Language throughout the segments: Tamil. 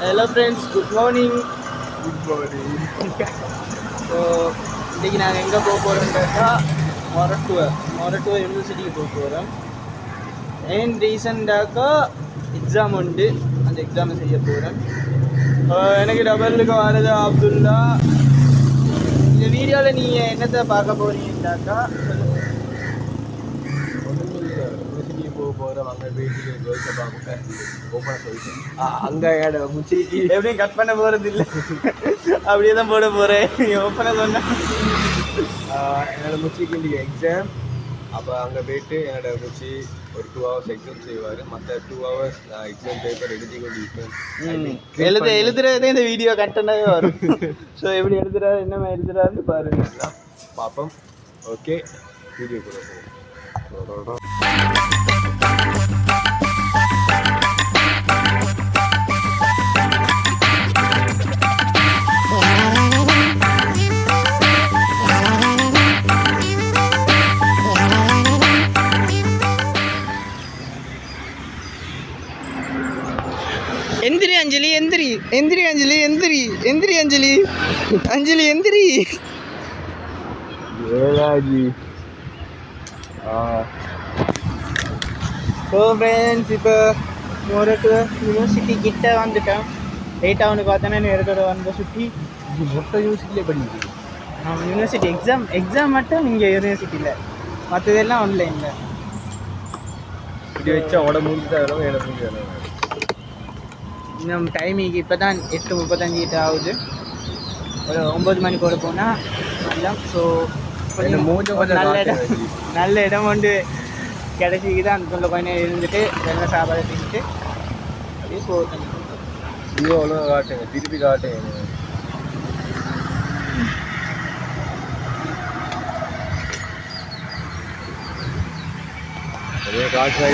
Hello friends, good morning. Good morning. So இன்றைக்கி நாங்கள் எங்கே போக போகிறோம்னாக்கா மொரட்டுவ யூனிவர்சிட்டிக்கு போக போகிறோம். ஏன் ரீசெண்டாக்கா எக்ஸாம் உண்டு, அந்த எக்ஸாமை செய்ய போகிறேன். எனக்கு டபுளுக்கு வரது அப்துல்லா. இந்த வீடியோவில் நீங்கள் என்னத்தை பார்க்க போகிறீங்கன்னாக்கா போக போகிறோம். அங்கே வீட்டுக்கு கேர்ள்ஸை பார்க்க ஓப்பனாக சொல்லிட்டேன். அங்கே என்னோட முச்சிக்கு எப்படியும் கட் பண்ண போகிறது இல்லை, அப்படியே தான் போட போகிறேன். ஓப்பனாக சொன்னேன். என்னோட முச்சிக்கு இன்றைக்கி எக்ஸாம். அப்போ அங்கே போயிட்டு என்னோட முச்சி ஒரு 2 hours எக்ஸாம் செய்வார். மற்ற 2 hours நான் எக்ஸாம் பேப்பர் எழுதி கொண்டு இருப்பேன். எழுதுறதே இந்த வீடியோ கண்டென்ட்டாகவே வரும். ஸோ எப்படி எழுதுறாரு, என்ன எழுதுறாருன்னு பாருங்க, பார்ப்போம். ஓகே, வீடியோ கூட எந்திரி அஞ்சலி, எந்திரி எந்திரி அஞ்சலி, எந்திரி எந்திரி அஞ்சலி, அஞ்சலி எந்திரி. ஸோ ஃப்ரெண்ட்ஸ், இப்போ மொரட்டுவ யூனிவர்சிட்டி கிட்ட வந்துட்டேன். லேட்டாக வந்து பார்த்தோன்னா நேரத்தோட வந்த சுற்றி மொத்த யூனிவர்சிட்டியிலே பண்ணிட்டு யூனிவர்சிட்டி எக்ஸாம் மட்டும் இங்கே யூனிவர்சிட்டியில், மற்றதெல்லாம் ஆன்லைனில். இப்படி வச்சா உட முடிஞ்சுதான் எனக்கு முடிஞ்சு. இன்னும் டைமிங்கு இப்போ தான் 8:35 கிட்ட ஆகுது. ஒரு 9 மணி கூட போனால் வரலாம். ஸோ நல்ல இடம் கொண்டு கிடைச்சிக்கு தான் அதுக்குள்ள கொஞ்சம் இருந்துட்டு வெள்ளை சாப்பாடு தின்னுட்டு அப்படியே போகணும். ஐயோ, அவ்வளோ காட்டுங்க, திருப்பி காட்டுங்க. அதே காட்டு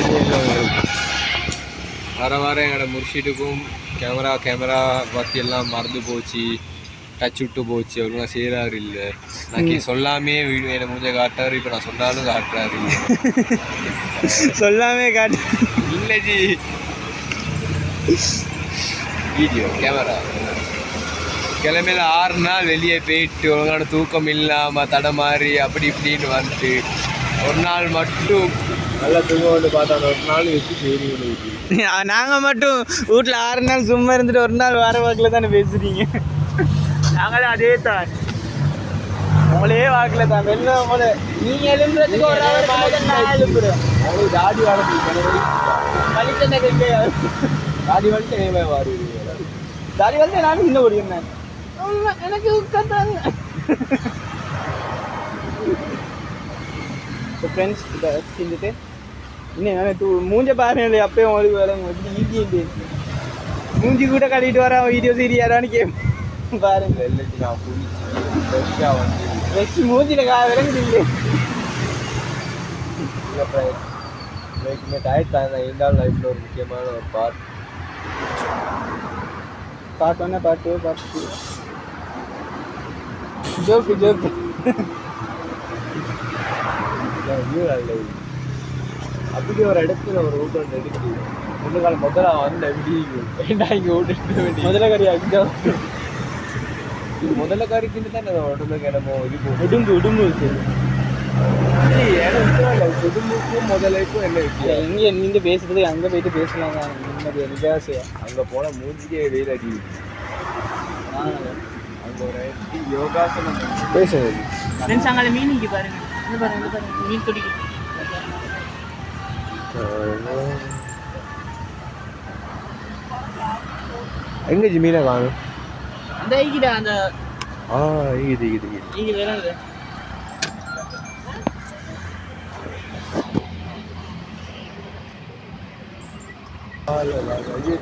வர வர எங்களோட முர்ஷிட்டுக்கும் கேமரா பற்றி எல்லாம் மறந்து போச்சு, டச் விட்டு போச்சு. அவ்வளோ செய்கிறாரு இல்லை. நான் சொல்லாமே வீடியோ என்னை முடிஞ்ச காட்டுறாரு. இப்போ நான் சொன்னாலும் காட்டுறாரு சொல்லாமே காட்டு இல்லை ஜி. வீடியோ கேமரா கிளமையில 6 நாள் வெளியே போயிட்டு ஒழுங்கான தூக்கம் இல்லாமல் தடமாறி அப்படி இப்படின்னு வந்துட்டு ஒரு நாள் மட்டும் நல்லா தூங்க பார்த்தா ஒரு நாள் வச்சு செய்றீங்க. நாங்கள் மட்டும் வீட்டில் 6 நாள் சும்மா இருந்துட்டு ஒரு நாள் வார வாக்கில் தானே பேசுகிறீங்க. நாங்களும் அதே தான், உங்களே வாக்கில் தான். வெளில உங்களை நீங்கள் எழுந்துறதுக்கு ஒரு நான் எழுப்புறேன். அவங்களுக்கு தாடி வளர்த்து வலிச்சனை கையா தாடி வளர்த்து நேமே வாருவீங்க. தாடி வளர்த்து நானும் இன்னும் ஓடிருந்தேன். எனக்கு உட்காந்தாங்க. ஃப்ரெண்ட்ஸ் இதை செஞ்சுட்டு இன்னும் எனக்கு மூஞ்ச பாருங்க. அப்பயே உங்களுக்கு வேலை எப்படி ஈஸி மூஞ்சி கூட கட்டிட்டு வர வீடியோ சீரியாரான்னு கேட்பேன் பாருங்க. நான் ஃப்ரெஷ்ஷாக வந்து நெக்ஸ்ட் மூஞ்சியில் விளங்குது. டயட் இருந்தாலும் லைஃப்பில் ஒரு முக்கியமான ஒரு பார்ட் 1 part 2 part 3 ஜோக்கு அப்படி ஒரு இடத்துல ஒரு ஊட்டம் எடுத்து முதல்ல வந்து எப்படி இங்கே விட்டுட்டு முதல்ல கறியா முதல்ல கறிக்கிட்டு தான் உடம்பு கிடமோ இது உடும்பு உடம்புக்கும் முதலுக்கும் என்ன விஷயம்? இங்கே நின்று பேசுறது அங்கே போயிட்டு பேசலாம் தான் நிம்மதியாக நிஜாசையா. அங்கே போனால் மூஞ்சிக்கே வெயில் அடி. அங்கே ஒரு யோகாசனம் பேசுறது. ஃப்ரெண்ட்ஸ் அங்கே மீனிக்கு பாருங்க, பாருங்க மீன் துடிக்கு. எங்க மீனை காணும்? அந்த ஐக்கிட்ட அந்த இது இங்கே வேணாங்க.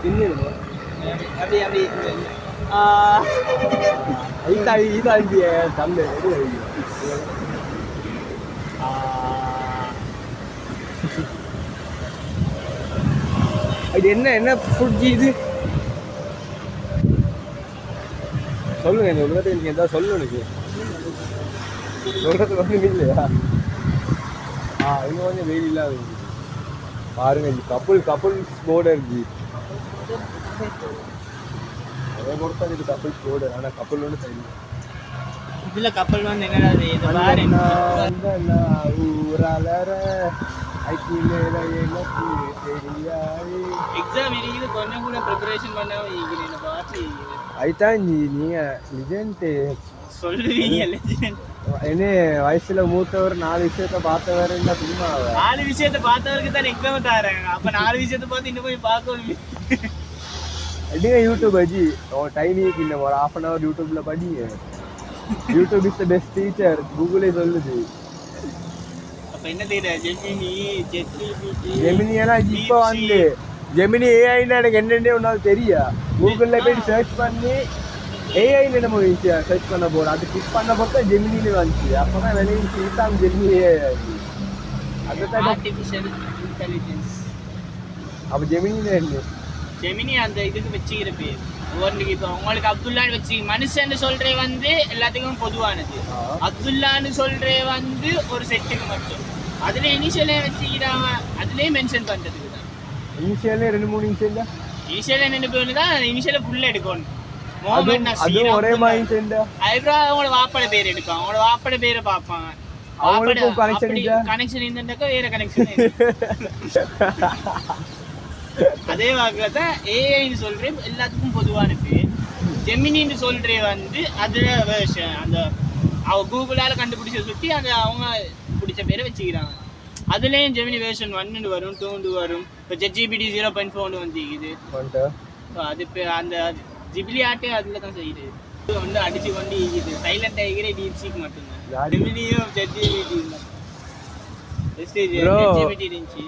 தின்னு அப்படி இதாண்டிய தம்பி இது என்ன ஃபுட் இது சொல்லுங்க. இந்த உலகத்தை நீங்கள் எதாவது சொல்லணும். எனக்கு சொல்கிறதுக்கு ஒன்றும் இல்லையா? இன்னும் கொஞ்சம் வெயில் இல்லாத பாருங்க. கப்புள் போர்டு இருக்கு. அதை பொறுத்த இது கப்பல் போடு ஆனால் கப்பல் ஒன்று தெரியும் இதுல கப்பல் வந்து என்னடா இது பாரு ஊராளர எனக்கு தெரியாது எக்ஸாம் இருக்குது கொஞ்சம் கூட ப்ரிப்பரேஷன் பண்ணாம இருக்கிறேன் பார்த்து அதுதான் நீங்கள் லிஜெண்ட் சொல்லுவீங்க லெஜெண்ட் என்ன வயசுல மூத்தவர் 4 விஷயத்த பார்த்தவர் சும்மா 4 விஷயத்த பார்த்தவருக்கு தான் எக்ஸாம் தராங்க அப்ப 4 விஷயத்த பார்த்து இன்னும் போய் பார்க்கணும் அடிங்க யூடியூப் அஜி டைமிக்கு இன்னும் ஒரு 1/2 hour யூடியூப்ல படிங்க YouTube is the best teacher கூகுளே சொல்லுது அப்ப என்ன தெரியல ஜெமினி எல்லாம் இப்போ வந்து ஜெமினி ஏஐன்னு எனக்கு என்னென்னே ஒன்றாலும் தெரியா கூகுளில் போய் சர்ச் பண்ணி ஏஐன்னு நம்ம சர்ச் பண்ண போகிறோம் அது கிளிக் பண்ண போது ஜெமினின்னு வந்துச்சு அப்போ தான் வெளியே தான் ஜெமினி ஏஐ அந்த ஆர்டிஃபிஷியல் இன்டெலிஜென்ஸ் அப்போ ஜெமினின்னு என்ன ஜெமினி அந்த இதுக்கு வச்சுக்கிற பேர் ஒவ்வொன்றுக்கு இப்போ உங்களுக்கு அப்துல்லான்னு வச்சு மனுஷன்னு சொல்றே வந்து எல்லாத்துக்கும் பொதுவானது அப்துல்லான்னு சொல்றே வந்து ஒரு செட்டுக்கு மட்டும் அதுல இனிஷியலே வச்சுக்கிறாங்க அதுலயே மென்ஷன் பண்றதுக்கு தான் இனிஷியலே 2-3 இனிஷியல் தான் இனிஷியல் என்ன பேர் தான் இனிஷியல ஃபுல் எடுக்கணும் அது ஒரே மாதிரி செண்டா அதுக்கப்புறம் அவங்களோட வாப்பட பேர் எடுப்பாங்க அவங்களோட வாப்பட பேரை பார்ப்பாங்க கனெக்ஷன் இருந்தாக்கா வேற கனெக்ஷன் அதே வாக்குல தான் ஏஐன்னு சொல்றேன் எல்லாத்துக்கும் பொதுவான பேர் ஜெமினின்னு சொல்றேன் வந்து அதுல வேர்ஷன் அந்த அவ கூகுளால கண்டுபிடிச்ச சுற்றி அந்த அவங்க பிடிச்ச பேரை வச்சுக்கிறாங்க அதுலேயும் ஜெமினி வேர்ஷன் 1 வரும் 2 வரும் இப்போ ஜெட்ஜிபிடி 0.4 வந்துக்குது அது அந்த ஜிபிலி ஆட்டே அதில் தான் செய்யுது வந்து அடிச்சு கொண்டு இருக்குது சைலண்ட் ஆகிக்கிற டீப்சிக்கு மட்டும்தான் ஜெமினியும் ஜெட்ஜிபிடி இருந்துச்சு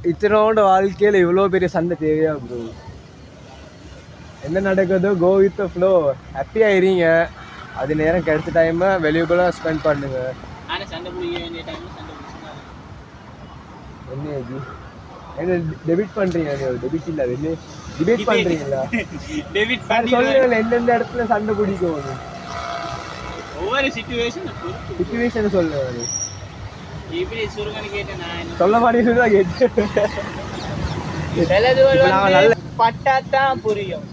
இத்தனோட வாழ்க்கையில் இவ்வளோ பெரிய சண்டை தேவையா ப்ரோ என்ன நடக்குதோ கோ வித் ஃப்ளோ ஹாப்பியாக இருங்க அது நேரம் கிடைச்ச டைமை வெளியூபலாக ஸ்பெண்ட் பண்ணுங்க ஆனால் சண்டை பிடிக்க வேண்டிய டைமில் சண்டை பிடிச்சினா என்ன இது என்ன டெபிட் பண்ணுறீங்க டெபிட் இல்லை வெளியே டிபேட் பண்ணுறீங்களா டெபிட் சொல்லுங்கள் எந்தெந்த இடத்துல சண்டை பிடிக்கும் ஒவ்வொரு சிச்சுவேஷன் சொல்லுங்க இப்படி சுருங்கன்னு கேட்டேன் நான் சொல்ல மாட்டேங்குது கேட்டேன் பட்டாத்தான் புரியும்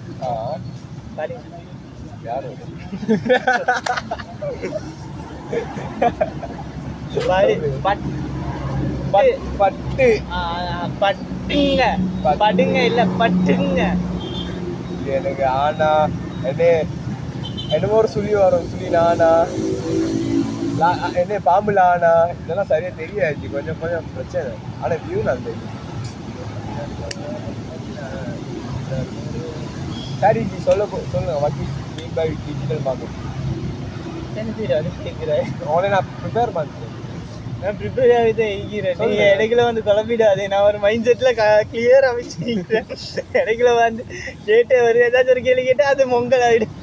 பட்டுங்க படுங்க இல்ல பட்டுங்க எனக்கு ஆனா என்னமோ ஒரு சுழி வரும் சுழி நானா என்ன பாம்புல ஆனா இதெல்லாம் சரியா தெரியாது கொஞ்சம் கொஞ்சம் பிரச்சனை ஆனா வியூ நான் தெரியும் சரி ஜி சொல்லுங்க what is mean by digital marketing அவனை நான் ப்ரிப்பேர் பண்ணுறேன் நான் ப்ரிப்பேர் ஆகிதே இருக்கிறேன் நீங்கள் இடையில வந்து குழம்பிடாது நான் ஒரு மைண்ட் செட்டில் கிளியராக வச்சுக்கிறேன் இடையில வந்து கேட்டு ஒரு ஏதாச்சும் ஒரு கேள்வி கேட்டால் அது மொங்கல் ஆகிடும்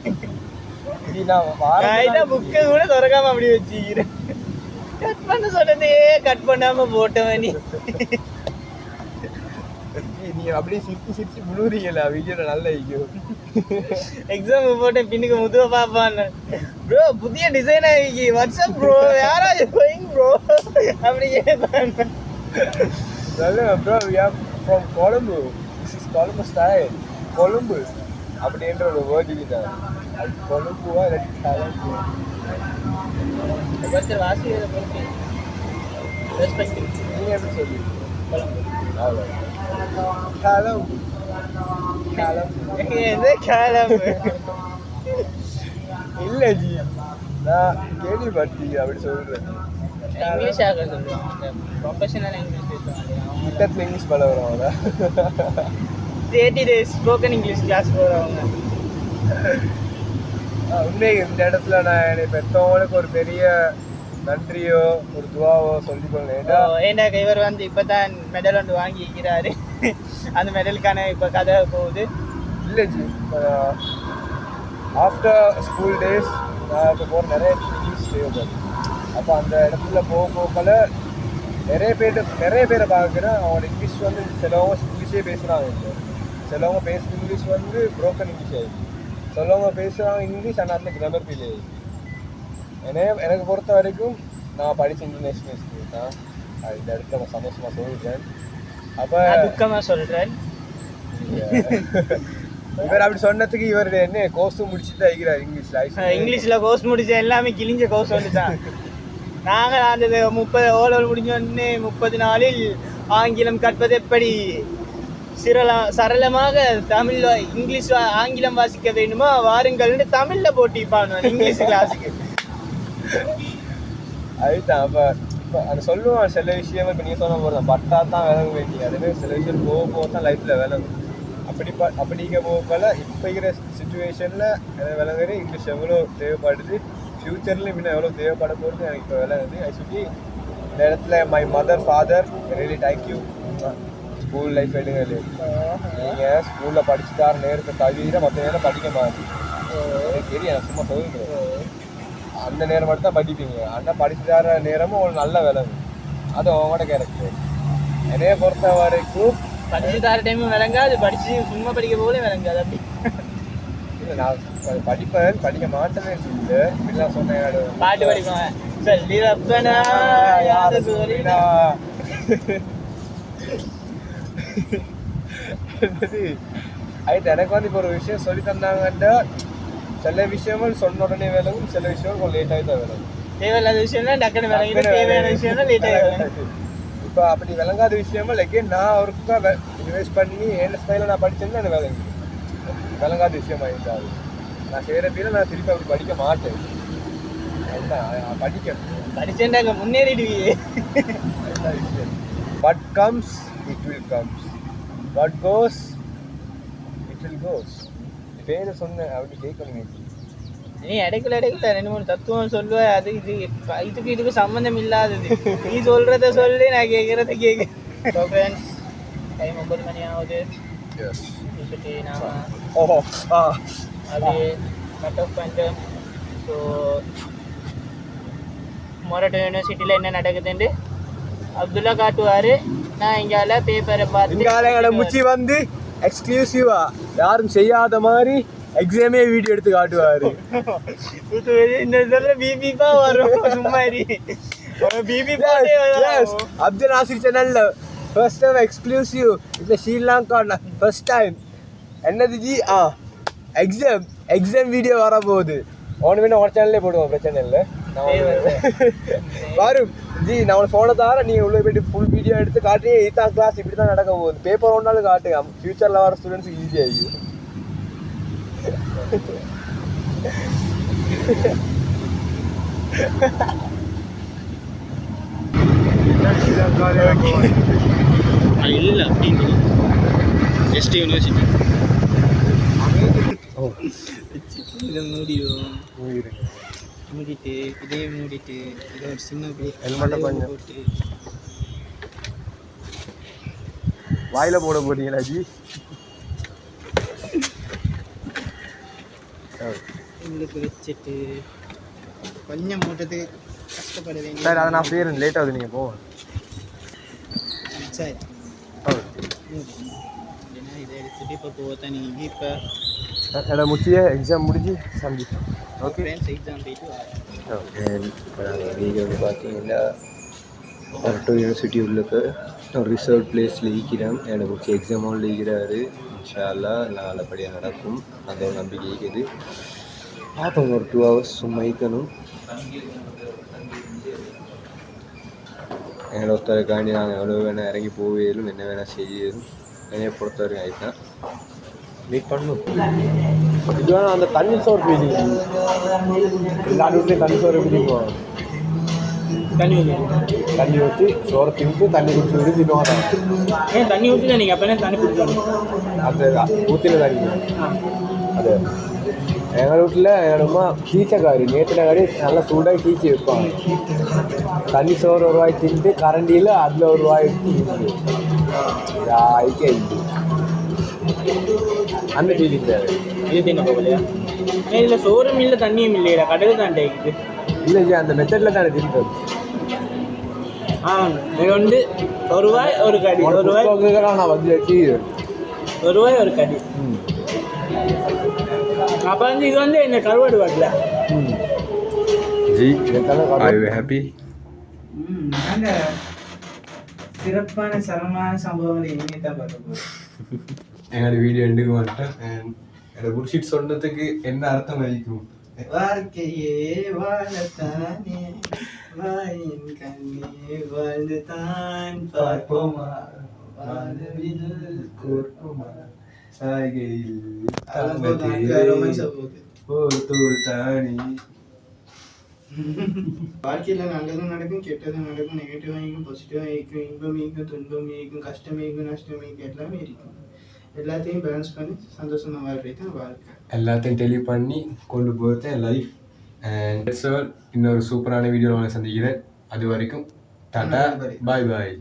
நான் புக்கை கூட திறக்காம அப்படி வச்சுக்கிறேன் கட் பண்ண சொன்னதையே கட் பண்ணாம போட்டவன் நீ அப்படியே சிரிச்சு முழுறீங்களா வீடியோல நல்ல எக்ஸாம் போட்டேன் பின்னுக்கு முதுவ பாப்பான்னு ப்ரோ புதிய டிசைன் ஆகி வாட்ஸ்அப் ப்ரோ யாரா கோயிங் ப்ரோ அப்படி கேட்பாங்க நல்ல bro we are from Colombo this is Colombo style Colombo அப்படின்ற ஒரு வேர்ட் இதுதான் அது கொழும்புவா இல்லாட்டி கலம்பு ஒருத்தர் வாசிக்கிறத பொறுத்து ரெஸ்பெக்ட் நீங்கள் எப்படி சொல்லுவீங்க கொழும்பு அவ்வளோ கலம்பு கலம்பு எது கிளம்பு இல்லை ஜி நான் கேள்விப்பட்டீங்க அப்படி சொல்கிறேன் இங்கிலீஷ் ஆக சொல்லுவாங்க ப்ரொஃபஷனல் இங்கிலீஷ் பேசுவாங்க கிட்டத்தில் இங்கிலீஷ் பழகுறவங்க 30 days ஸ்போக்கன் இங்கிலீஷ் கிளாஸ் போகிறவங்க உண்மை இந்த இடத்துல நான் என்னை பெற்றவங்களுக்கு ஒரு பெரிய நன்றியோ ஒரு துவாவோ சொல்லிக்கொள்ளேன் ஏண்டா இவர் வந்து இப்போ தான் மெடல் ஒன்று வாங்கிக்கிறாரு அந்த மெடலுக்கான இப்போ கதை போகுது இல்லை ஜி ஆஃப்டர் ஸ்கூல் டேஸ் நான் இப்போ போகிற நிறைய இங்கிலீஷ் தேவைப்படும் அப்போ அந்த இடத்துல போகல நிறைய பேரை பார்க்குறேன் அவங்களோட இங்கிலீஷ் வந்து சிலவங்க இங்கிலீஷே பேசுகிறாங்க இல்லை சிலவங்க பேசுகிற இங்கிலீஷ் வந்து ப்ரோக்கன் இங்கிலீஷ் ஆகிடுச்சு சிலவங்க பேசுகிறாங்க இங்கிலீஷ் ஆனால் அதில் கிராமர் ஃபீல் ஆகிடுச்சு எனக்கு பொறுத்த வரைக்கும் நான் படித்த இன்டர்நேஷ்னல் ஸ்கூல் தான் அது இந்த இடத்துல நான் சந்தோஷமாக சொல்லிட்டேன் அப்போ துக்கமாக சொல்கிறேன் இவர் அப்படி சொன்னதுக்கு இவர் என்ன கோர்ஸ் முடிச்சுட்டு தான் இருக்கிறார் இங்கிலீஷ்ல கோர்ஸ் முடிச்ச எல்லாமே கிழிஞ்ச கோர்ஸ் வந்து தான். நாங்கள் அந்த 30 ஓலோல் முடிஞ்சோடனே 30 நாளில் ஆங்கிலம் கற்பது எப்படி சரளமாக தமிழ் இங்கிலீஷ் ஆங்கிலம் வாசிக்க வேண்டுமா வாருங்கள்னு தமிழ்ல போட்டிப்பான் இங்கிலீஷ் கிளாஸுக்கு. அதுதான் அப்போ அது சொல்லுவான் சில விஷயம். இப்போ நீங்கள் சொன்ன போது தான் பட்டா தான் விளங்க வேண்டிய அதுவே சில விஷயம் போக தான் லைஃப்பில் விளங்கும். அப்படிங்க போகல இப்போ இருக்கிற சுச்சுவேஷனில் விளங்குறது இங்கிலீஷ் எவ்வளோ தேவைப்படுது, ஃப்யூச்சரில் இன்னும் எவ்வளோ தேவைப்பட போகிறது எனக்கு இப்போ விளங்குது. ஆக்சுவலி இந்த இடத்துல my mother father really thank you. School life எடுங்க நீங்கள் ஸ்கூலில் படிச்சுட்டார் நேரத்தை தவிர மற்ற நேரம் படிக்க மாதிரி எனக்கு தெரியும். சும்மா சொல்லுங்கள் அந்த நேரம் மட்டும் தான் படிப்பீங்க. ஆனால் படிச்சுட்டார நேரமும் ஒரு நல்ல விளங்கும். அது அவங்களோட கேரக்டர். என்னைய பொறுத்த வரைக்கும் படிச்சு தர டைமும் விளங்காது, படிச்சு சும்மா படிக்க போல விளங்காது. அப்படி இல்லை நான் படிப்பேன் படிக்க மாட்டேன்னு இல்லை இப்படிலாம் சொன்னேன். பாட்டு படிப்பேன் சொல்லி ரப்பனா யார சொல்லிடா. ஆயிட்டு எனக்கு வந்து இப்போ ஒரு விஷயம் சொல்லி தந்தாங்கன்ட்டு சில விஷயங்கள் சொன்ன உடனே விளங்கும், சில விஷயங்கள் கொஞ்சம் லேட்டாகி தான் விளங்கும். தேவையில்லாத விஷயம்னா டக்குன்னு விளங்கிட்டு, தேவையான விஷயம்னா லேட்டாக. இப்போ அப்படி விளங்காத விஷயங்கள் எகெயின் நான் அவருக்கு தான் இன்வெஸ்ட் பண்ணி என்ன ஸ்டைலில் நான் படித்தேன்னு எனக்கு விளங்கு. விளங்காத விஷயமா இருந்தால் நான் செய்கிறப்பையில நான் திருப்பி அப்படி படிக்க மாட்டேன். அதுதான் படிச்சேன்டாங்க முன்னேறிடுவியே. அதுதான் விஷயம். What comes, it will comes. What goes, it will goes. பேரை சொன்ன அப்படி கேட்கணும். நீ இடைக்குள்ள 2-3 தத்துவம் சொல்லுவ. அது இதுக்கு சம்மந்தம் இல்லாதது. நீ சொல்றத சொல்லி நான் கேட்கறத கேட்க. ஸோ ஃப்ரெண்ட்ஸ் டைம் 9 மணி ஆகுது. அது கட் ஆஃப் பண்ணிட்டேன். ஸோ மொரட்டோ யூனிவர்சிட்டியில் என்ன நடக்குதுன்னு அப்துல்லா காட்டுவார். நான் இங்கால பேப்பரை பார்த்து இங்கால முச்சி வந்து எக்ஸ்க்ளூசிவா யாரும் செய்யாத மாதிரி எக்ஸாமே வீடியோ எடுத்து காட்டுவாரு. இந்த சொல்ல பிபிபா வரும் சும்மாரி பிபிபா. அப்துல் நாசிர் சேனல்ல ஃபர்ஸ்ட் டைம் எக்ஸ்க்ளூசிவ் இந்த ஸ்ரீலங்கா ஃபர்ஸ்ட் டைம் என்னது ஜி எக்ஸாம் வீடியோ வர போகுது. அவனு வேணும் உன சேனல்லே போடுவோம், பிரச்சனை இல்லை. வரும் ஜி நான் உனக்கு ஃபோனை தர நீங்கள் உள்ளே போய்ட்டு ஃபுல் வீடியோ எடுத்து காட்டுறீங்க. இதுதான் கிளாஸ் இப்படி தான் நடக்க போகுது. பேப்பர் ஒன்றாலும் காட்டுங்க, ஃபியூச்சரில் வர ஸ்டூடெண்ட்ஸுக்கு ஈஸியாகிடும். இல்லை அப்படின்னு எஸ்டி யூனிவர்சிட்டி இதை மூடிட்டு இதே மூடிட்டு இதை ஒரு சின்ன போட்டு வாயில போட போறீங்களா ஜி? உங்களுக்கு வச்சுட்டு கொஞ்சம் மூட்டத்துக்கு கஷ்டப்பட வேண்டிய சார். அதை நான் ஃப்ரீ லேட் ஆகுது, நீங்கள் போவோம். சரி இதை எடுத்துட்டு இப்போ போவத்தான். நீங்கள் இப்போ என்னோட முக்கிய எக்ஸாம் முடிஞ்சு சந்தி. ஓகே எக்ஸாம் போயிட்டு இப்போ நாங்கள் நீங்கள் வந்து பார்த்தீங்கன்னா மொரட்டோ யூனிவர்சிட்டி உள்ளுக்கு ஒரு ரிசர்வ் பிளேஸில் ஈக்கிறேன். என்னோட முக்கிய எக்ஸாமும் ஈக்கிறாரு. இன்ஷா அல்லாஹ் நல்லபடியாக நடக்கும், அந்த ஒரு நம்பிக்கை ஈக்குது. பார்ப்போம், ஒரு 2 hours சும்மா ஈக்கணும். எங்களை ஒருத்தருக்காண்டி நாங்கள் எவ்வளோ வேணால் இறங்கி போவேலும் என்ன வேணால் செய்யலும் என்னைய பொறுத்தவரைக்கும் ஆகிட்டேன். மீட் பண்ணணும். இது வேணா அந்த தண்ணி சோறு பீடிங்க எல்லா வீட்லேயும் தண்ணி சோறு பிடிக்கும். தண்ணி ஊற்றி சோறை தின்ட்டு தண்ணி குடிச்சு விட்டு தின்னுவாங்க. ஏன் தண்ணி ஊற்றில நீங்கள் அப்போ தண்ணி குடிக்கணும்? அந்த ஊற்றில தண்ணி அது எங்கள் வீட்டில் என்னோடமா கீச்சக்காரி நேற்றுனக்காரி நல்லா சூடாக கீச்சி வைப்பாங்க. தண்ணி சோறு ஒரு ரூபாய் தின்ட்டு கரண்டியில் அதில் ஒரு ரூபாய் எடுத்து ஐக்கிய அந்த ஃபீலிங் தேவை. இது தின்ன போகலையா? இதில் சோறும் இல்லை தண்ணியும் இல்லையா? கடல் தான் டேக்குது. இல்லை ஜி, அந்த மெத்தடில் தானே தின்றது. இது வந்து ஒரு ரூபாய் ஒரு கடி. ஒரு ரூபாய் நான் வந்து வச்சு ஒரு ரூபாய் ஒரு கடி. அப்போ வந்து இது வந்து என்ன கருவாடு வாட்டல ஜி. ஹாப்பி. சிறப்பான சரமான சம்பவங்களை இனிமே தான் பார்க்க போகிறோம். எங்களோட வீடியோ எண்டுக்கு வந்துட்டேன். அண்ட் என்னோட புல்ஷிட் சொன்னதுக்கு என்ன அர்த்தம் வலிக்கும்? வாழ்க்கையே வாழத்தானே வாயின் கண்ணே வாழ்ந்து தான் பார்ப்போமா வாழ்வில் கோர்ப்போமா சாய்கையில் வாழ்க்கையில நல்லதும் நடக்கும் கெட்டதும் நடக்கும் நெகட்டிவா இருக்கும் பாசிட்டிவா இருக்கும் இன்பம் இருக்கும் துன்பம் இருக்கும் கஷ்டம் இருக்கும் நஷ்டம் இருக்கும் எல்லாமே இருக்கும் எல்லாத்தையும் பேலன்ஸ் பண்ணி சந்தோஷமா வாழ்றது தான் வாழ்க்கை எல்லாத்தையும் தெளிவு பண்ணி கொண்டு போகிறது லைஃப். அண்ட் இன்னொரு சூப்பரான வீடியோவில் சந்திக்கிறேன். அது வரைக்கும் டாடா பாய் பாய்.